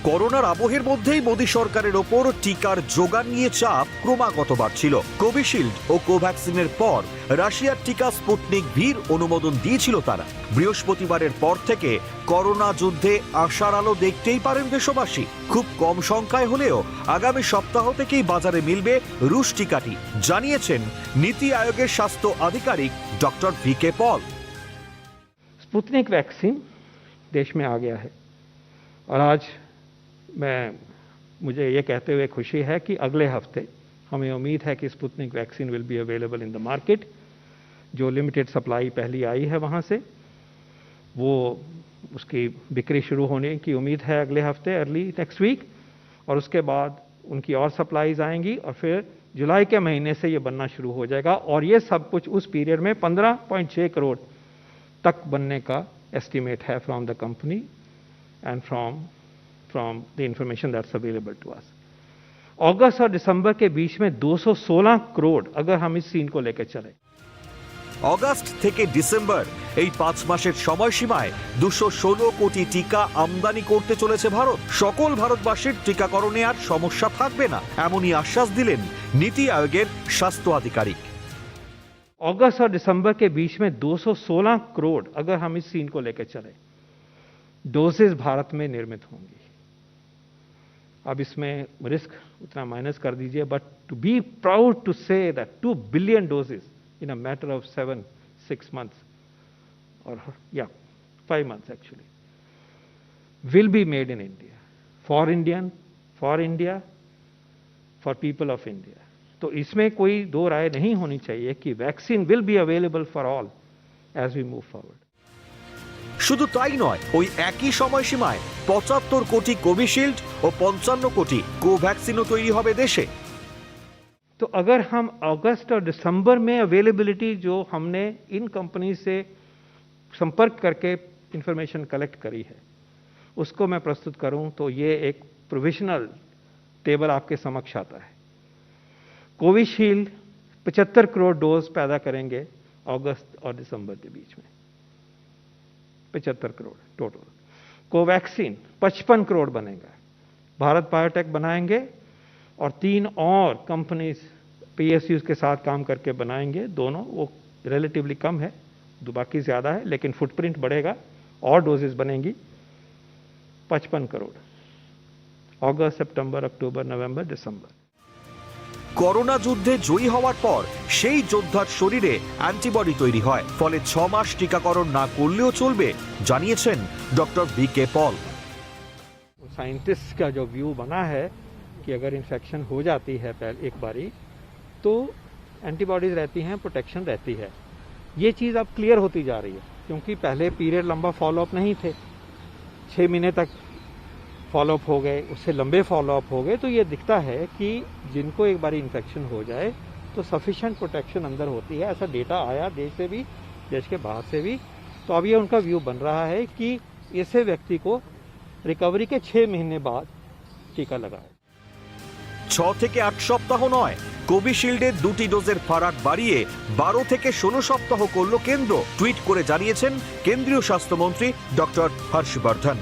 করোনার আবহের মধ্যেই মোদী সরকারের ওপর টিকার যোগান নিয়ে চাপ ক্রমাগত বাড়ছিল। কোভিশিল্ড ও কোভ্যাক্সিনের পর রাশিয়ার টিকা স্পুটনিক ভির অনুমোদন দিয়েছিল তারা। বৃহস্পতিবারের পর থেকে করোনা যুদ্ধে আশার আলো দেখতেই পারেন দেশবাসী। খুব কম সংখ্যায় হলেও আগামী সপ্তাহ থেকেই বাজারে মিলবে রুশ টিকাটি, জানিয়েছেন নীতি আয়োগের স্বাস্থ্য আধিকারিক ডক্টর ভিকে পল। स्पुतनिक वैक्सीन देश में आ गया है और आज मुझे ये कहते हुए खुशी है कि अगले हफ्ते हमें उम्मीद है कि Sputnik vaccine will be available in the market. जो लिमिटेड सप्लाई पहली आई है वहाँ से वो उसकी बिक्री शुरू होने की उम्मीद है अगले हफ्ते, अर्ली नेक्स्ट वीक, और उसके बाद उनकी और सप्लाईज आएंगी और फिर जुलाई के महीने से ये बनना शुरू हो जाएगा। और ये सब कुछ उस पीरियड में 15.6 करोड़ तक बनने का एस्टिमेट है from the company and from the information that's available to us. अगस्त और दिसंबर के बीच में 216 करोड़ अगर हम इस सीन को लेकर चले। অগাস্ট থেকে ডিসেম্বর এই 5 মাসের সময়সীমায় 216 কোটি টিকা আমদানি করতে চলেছে ভারত। সকল ভারতবাসীর টিকাকরণে আর সমস্যা থাকবে না, এমনই আশ্বাস দিলেন নীতি আয়োগের স্বাস্থ্য আধিকারিক। अगस्त और दिसंबर के बीच में 216 करोड़ अगर हम इस सीन को लेकर चले डोजेज भारत में निर्मित होंगी। अब इसमें रिस्क उतना माइनस कर दीजिए, but to be proud to say that 2 billion doses in a matter of 7-6 months or 5 months actually will be made in India for India for people of India। तो इसमें कोई दो राय नहीं होनी चाहिए कि vaccine will be available for all as we move forward। শুধু তাই নয়, ওই একই সময়সীমায় 75 কোটি কোভিশিল্ড ও 55 কোটি কোভ্যাক্সিনও তৈরি হবে দেশে। तो अगर हम अगस्त और दिसंबर में अवेलेबिलिटी जो हमने इन कंपनी से संपर्क करके इंफॉर्मेशन कलेक्ट करी है उसको मैं प्रस्तुत करूं तो ये एक प्रोविजनल टेबल आपके समक्ष आता है। कोविशील्ड 75 करोड़ डोज पैदा करेंगे अगस्त और दिसंबर के बीच में, 75 करोड़ टोटल। कोवैक्सीन 55 करोड़ बनेगा, भारत बायोटेक बनाएंगे और 3 और कंपनीज पीएसयूज के साथ काम करके बनाएंगे। दोनों वो रिलेटिवली कम है, बाकी ज़्यादा है, लेकिन फुटप्रिंट बढ़ेगा और डोजेस बनेंगी। 55 करोड़ अगस्त, सेप्टेम्बर, अक्टूबर, नवंबर, डिसेम्बर। করোনা যুদ্ধে জয়ী হওয়ার পর সেই যোদ্ধার শরীরে অ্যান্টিবডি তৈরি হয়, ফলে 6 মাস টিকাকরণ না করলেও চলবে, জানিয়েছেন ডক্টর ভিকে পল। साइंटिस्ट का जो व्यू बना है कि अगर इन्फेक्शन हो जाती है एक बारी तो एंटीबॉडीज रहती हैं, प्रोटेक्शन रहती है। ये चीज़ अब क्लियर होती जा रही है क्योंकि पहले पीरियड लंबा फॉलोअप नहीं थे, 6 महीने तक फॉलोअप हो गए, उससे लंबे फॉलोअप हो गए। तो ये दिखता है कि जिनको एक बारी इन्फेक्शन हो जाए तो सफिशेंट प्रोटेक्शन अंदर होती है। ऐसा डेटा आया देश से भी, देश के बाहर से भी। तो अब ये उनका व्यू बन रहा है कि ऐसे व्यक्ति को रिकवरी के 6 महीने बाद टीका लगाए। 6 থেকে 8 সপ্তাহ নয়, কোভিশিল্ডের 2টি ডোজের ফারাক বাড়িয়ে 12 থেকে 16 সপ্তাহ করল কেন্দ্র, টুইট করে জানিয়েছেন কেন্দ্রীয় স্বাস্থ্যমন্ত্রী ডক্টর হর্ষবর্ধন।